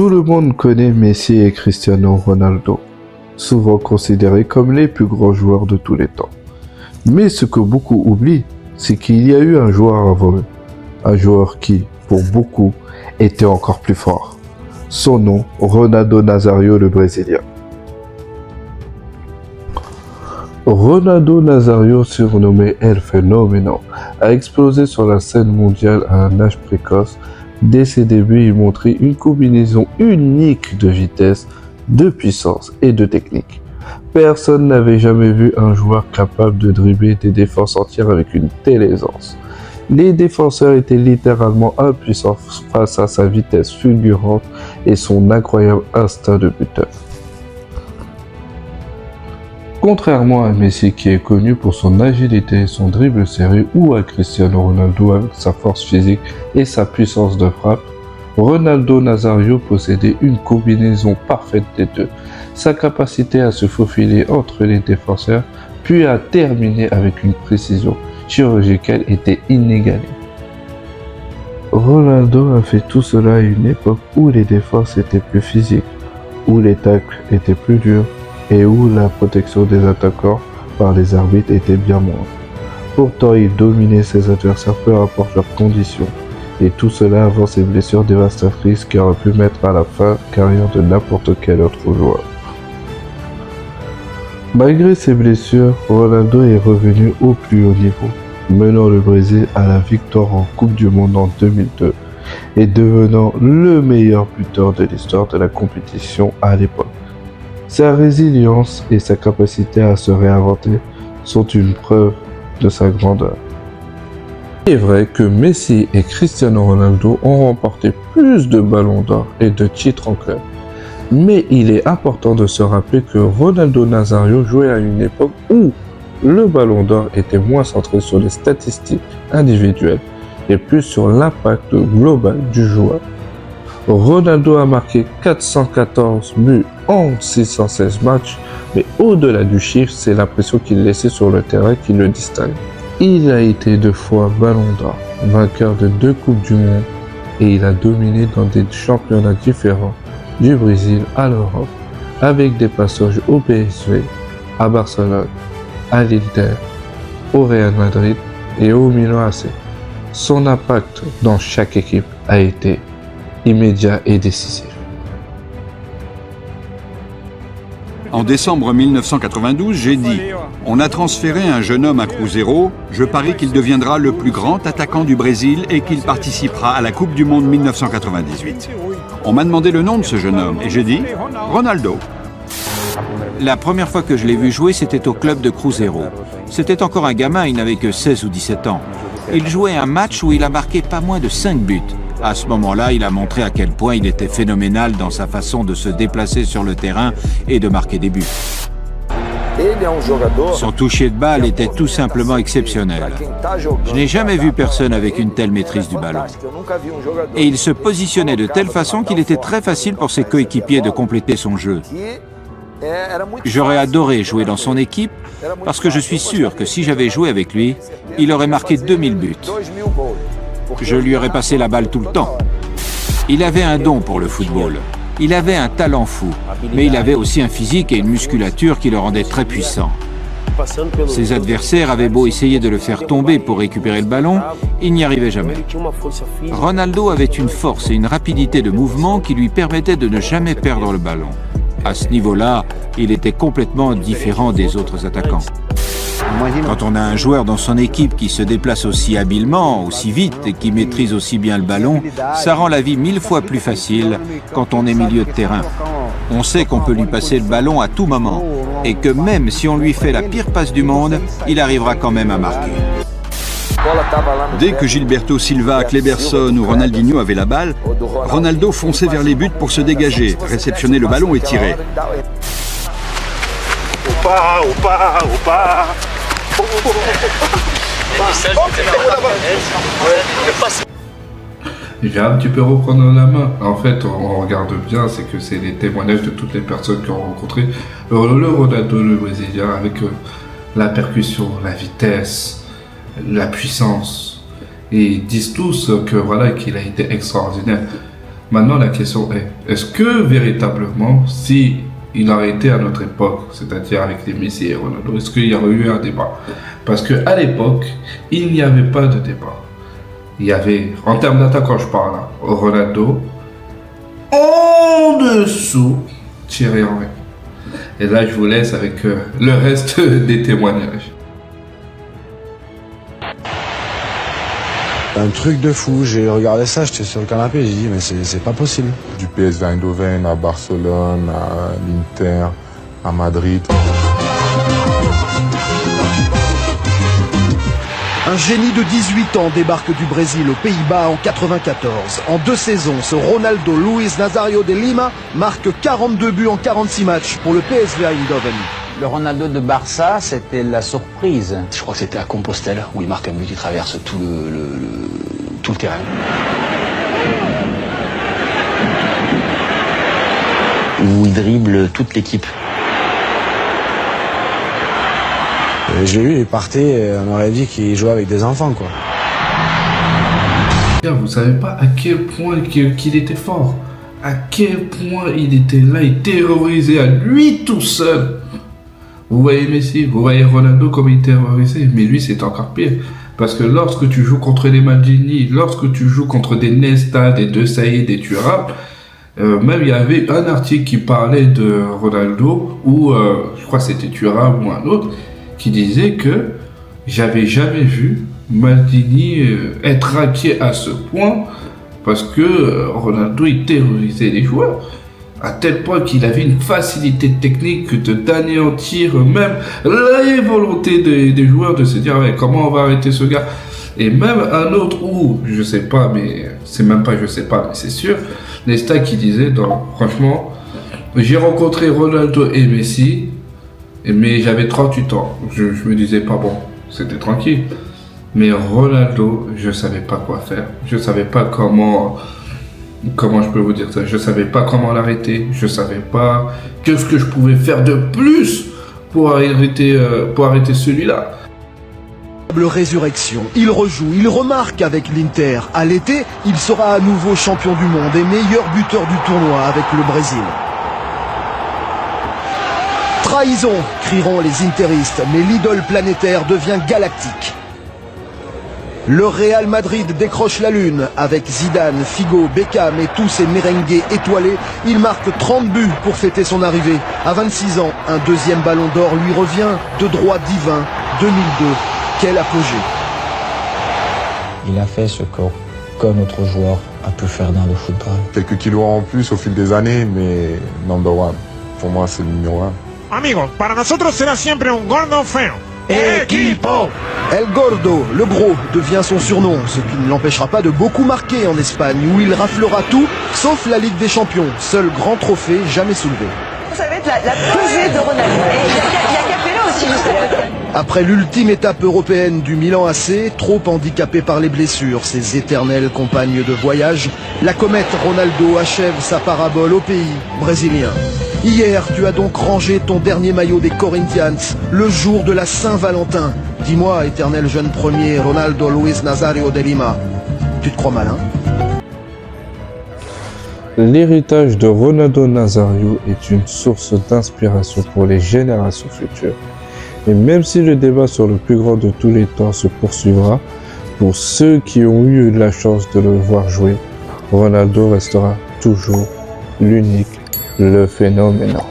Tout le monde connaît Messi et Cristiano Ronaldo, souvent considérés comme les plus grands joueurs de tous les temps. Mais ce que beaucoup oublient, c'est qu'il y a eu un joueur avant eux. Un joueur qui, pour beaucoup, était encore plus fort. Son nom, Ronaldo Nazário, le Brésilien. Ronaldo Nazário, surnommé El Fenómeno, a explosé sur la scène mondiale à un âge précoce. Dès ses débuts, il montrait une combinaison unique de vitesse, de puissance et de technique. Personne n'avait jamais vu un joueur capable de dribbler des défenses entières avec une telle aisance. Les défenseurs étaient littéralement impuissants face à sa vitesse fulgurante et son incroyable instinct de buteur. Contrairement à Messi qui est connu pour son agilité et son dribble serré, ou à Cristiano Ronaldo avec sa force physique et sa puissance de frappe, Ronaldo Nazário possédait une combinaison parfaite des deux. Sa capacité à se faufiler entre les défenseurs, puis à terminer avec une précision chirurgicale était inégalée. Ronaldo a fait tout cela à une époque où les défenses étaient plus physiques, où les tacles étaient plus durs et où la protection des attaquants par les arbitres était bien moindre. Pourtant, il dominait ses adversaires peu importe leurs conditions, et tout cela avant ses blessures dévastatrices qui auraient pu mettre à la fin carrière de n'importe quel autre joueur. Malgré ses blessures, Ronaldo est revenu au plus haut niveau, menant le Brésil à la victoire en Coupe du Monde en 2002 et devenant le meilleur buteur de l'histoire de la compétition à l'époque. Sa résilience et sa capacité à se réinventer sont une preuve de sa grandeur. Il est vrai que Messi et Cristiano Ronaldo ont remporté plus de ballons d'or et de titres en club. Mais il est important de se rappeler que Ronaldo Nazário jouait à une époque où le ballon d'or était moins centré sur les statistiques individuelles et plus sur l'impact global du joueur. Ronaldo a marqué 414 buts en 616 matchs, mais au-delà du chiffre, c'est l'impression qu'il laissait sur le terrain qui le distingue. Il a été 2 fois ballon d'or, vainqueur de 2 Coupes du Monde, et il a dominé dans des championnats différents, du Brésil à l'Europe, avec des passages au PSV, à Barcelone, à l'Inter, au Real Madrid et au Milan AC. Son impact dans chaque équipe a été immédiat et décisif. En décembre 1992, j'ai dit « On a transféré un jeune homme à Cruzeiro, je parie qu'il deviendra le plus grand attaquant du Brésil et qu'il participera à la Coupe du Monde 1998. » On m'a demandé le nom de ce jeune homme et j'ai dit « Ronaldo ». La première fois que je l'ai vu jouer, c'était au club de Cruzeiro. C'était encore un gamin, il n'avait que 16 ou 17 ans. Il jouait un match où il a marqué pas moins de 5 buts. À ce moment-là, il a montré à quel point il était phénoménal dans sa façon de se déplacer sur le terrain et de marquer des buts. Son toucher de balle était tout simplement exceptionnel. Je n'ai jamais vu personne avec une telle maîtrise du ballon. Et il se positionnait de telle façon qu'il était très facile pour ses coéquipiers de compléter son jeu. J'aurais adoré jouer dans son équipe parce que je suis sûr que si j'avais joué avec lui, il aurait marqué 2000 buts. Je lui aurais passé la balle tout le temps. Il avait un don pour le football. Il avait un talent fou, mais il avait aussi un physique et une musculature qui le rendaient très puissant. Ses adversaires avaient beau essayer de le faire tomber pour récupérer le ballon, il n'y arrivait jamais. Ronaldo avait une force et une rapidité de mouvement qui lui permettaient de ne jamais perdre le ballon. À ce niveau-là, il était complètement différent des autres attaquants. Quand on a un joueur dans son équipe qui se déplace aussi habilement, aussi vite et qui maîtrise aussi bien le ballon, ça rend la vie 1000 fois plus facile quand on est milieu de terrain. On sait qu'on peut lui passer le ballon à tout moment et que même si on lui fait la pire passe du monde, il arrivera quand même à marquer. Dès que Gilberto Silva, Kleberson ou Ronaldinho avaient la balle, Ronaldo fonçait vers les buts pour se dégager, réceptionner le ballon et tirer. Opa, opa, opa. Il vient un petit peu reprendre la main. En fait, on regarde bien, c'est que c'est les témoignages de toutes les personnes qui ont rencontré le Ronaldo, le Brésilien, avec la percussion, la vitesse, la puissance. Et ils disent tous que voilà, qu'il a été extraordinaire. Maintenant, la question est, est-ce que véritablement, si il aurait été à notre époque, c'est-à-dire avec les Messi et Ronaldo, est-ce qu'il y aurait eu un débat? Parce qu'à l'époque, il n'y avait pas de débat. Il y avait, en termes d'attaquant, je parle, hein, Ronaldo, en dessous, Thierry Henry. Et là, je vous laisse avec le reste des témoignages. Un truc de fou, j'ai regardé ça, j'étais sur le canapé, j'ai dit mais c'est pas possible. Du PSV Eindhoven à Barcelone, à l'Inter, à Madrid. Un génie de 18 ans débarque du Brésil aux Pays-Bas en 94. En 2 saisons, ce Ronaldo Luis Nazario de Lima marque 42 buts en 46 matchs pour le PSV Eindhoven. Le Ronaldo de Barça, c'était la surprise. Je crois que c'était à Compostelle où il marque un but, il traverse tout le terrain. Où il dribble toute l'équipe. Je l'ai vu, il partait, on aurait dit qu'il jouait avec des enfants, quoi. Vous savez pas à quel point qu'il était fort, à quel point il était là, il terrorisait à lui tout seul. Vous voyez Messi, vous voyez Ronaldo comme il terrorisait, mais lui c'est encore pire. Parce que lorsque tu joues contre les Maldini, lorsque tu joues contre des Nesta, des De Sailly, des Thuram, même il y avait un article qui parlait de Ronaldo, ou je crois que c'était Thuram ou un autre, qui disait que j'avais jamais vu Maldini être inquiet à ce point parce que Ronaldo il terrorisait les joueurs à tel point qu'il avait une facilité technique d'anéantir même la volonté des joueurs de se dire ouais, comment on va arrêter ce gars. Et même un autre où je sais pas, mais c'est même pas je sais pas, mais c'est sûr, Nesta qui disait franchement j'ai rencontré Ronaldo et Messi. Mais j'avais 38 ans, je me disais pas bon, c'était tranquille. Mais Ronaldo, je savais pas quoi faire, je savais pas comment je peux vous dire ça, je savais pas comment l'arrêter, je savais pas qu'est-ce que je pouvais faire de plus pour arrêter celui-là. Résurrection, il rejoue, il remarque avec l'Inter. À l'été, il sera à nouveau champion du monde et meilleur buteur du tournoi avec le Brésil. Trahison, crieront les interistes, mais l'idole planétaire devient galactique. Le Real Madrid décroche la lune avec Zidane, Figo, Beckham et tous ces merengues étoilés. Il marque 30 buts pour fêter son arrivée. À 26 ans, un deuxième ballon d'or lui revient de droit divin. 2002, quel apogée. Il a fait ce qu'aucun autre joueur a pu faire dans le football. Quelques kilos en plus au fil des années, mais number one. Pour moi, c'est le numéro 1. Amigos, para nosotros será siempre un gordo feo. Equipo! El Gordo, le gros, devient son surnom, ce qui ne l'empêchera pas de beaucoup marquer en Espagne, où il raflera tout, sauf la Ligue des Champions, seul grand trophée jamais soulevé. Ça va être la pesée de Ronaldo. Et il y a Capello aussi, juste là. Après l'ultime étape européenne du Milan AC, trop handicapé par les blessures, ses éternelles compagnes de voyage, la comète Ronaldo achève sa parabole au pays brésilien. Hier, tu as donc rangé ton dernier maillot des Corinthians, le jour de la Saint-Valentin. Dis-moi, éternel jeune premier, Ronaldo Luis Nazario de Lima, tu te crois malin? L'héritage de Ronaldo Nazario est une source d'inspiration pour les générations futures. Et même si le débat sur le plus grand de tous les temps se poursuivra, pour ceux qui ont eu la chance de le voir jouer, Ronaldo restera toujours l'unique, le phénoménal.